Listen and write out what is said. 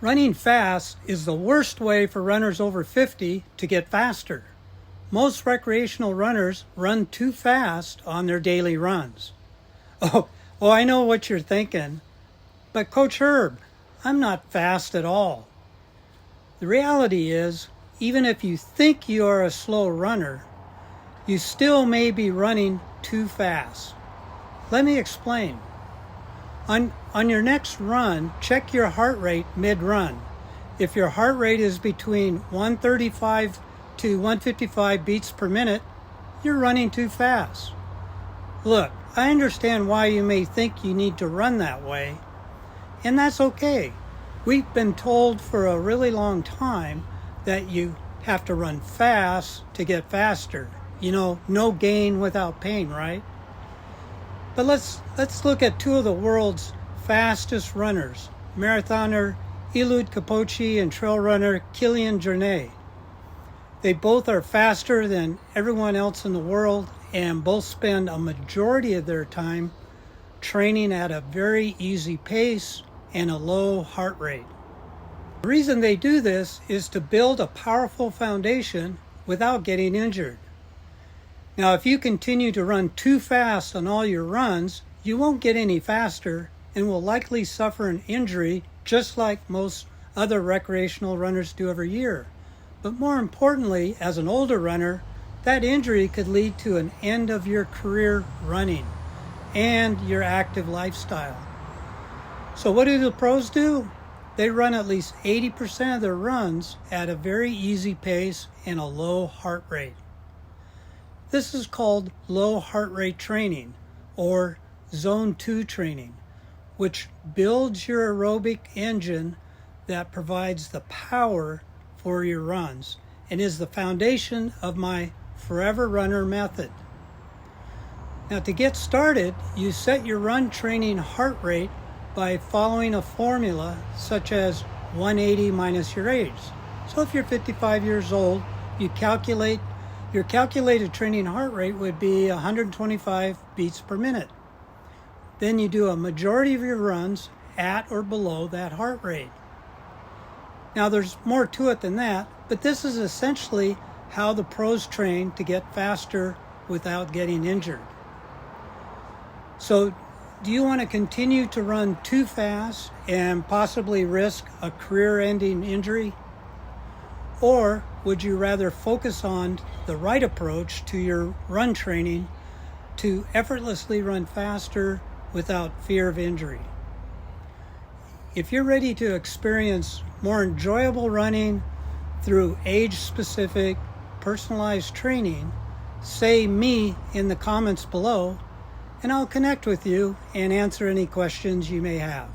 Running fast is the worst way for runners over 50 to get faster. Most recreational runners run too fast on their daily runs. Oh, I know what you're thinking, but Coach Herb, I'm not fast at all. The reality is, even if you think you are a slow runner, you still may be running too fast. Let me explain. On your next run, check your heart rate mid-run. If your heart rate is between 135 to 155 beats per minute, you're running too fast. Look, I understand why you may think you need to run that way, and that's okay. We've been told for a really long time that you have to run fast to get faster. You know, no gain without pain, right? But let's look at two of the world's fastest runners, marathoner Eliud Kipchoge and trail runner Kilian Jornet. They both are faster than everyone else in the world and both spend a majority of their time training at a very easy pace and a low heart rate. The reason they do this is to build a powerful foundation without getting injured. Now, if you continue to run too fast on all your runs, you won't get any faster and will likely suffer an injury just like most other recreational runners do every year. But more importantly, as an older runner, that injury could lead to an end of your career running and your active lifestyle. So what do the pros do? They run at least 80% of their runs at a very easy pace and a low heart rate. This is called low heart rate training, or zone 2 training, which builds your aerobic engine that provides the power for your runs and is the foundation of my Forever Runner method. Now, to get started, you set your run training heart rate by following a formula such as 180 minus your age. So if you're 55 years old, your calculated training heart rate would be 125 beats per minute. Then you do a majority of your runs at or below that heart rate. Now there's more to it than that, but this is essentially how the pros train to get faster without getting injured. So do you want to continue to run too fast and possibly risk a career-ending injury? Or would you rather focus on the right approach to your run training to effortlessly run faster without fear of injury? If you're ready to experience more enjoyable running through age-specific, personalized training, say me in the comments below, and I'll connect with you and answer any questions you may have.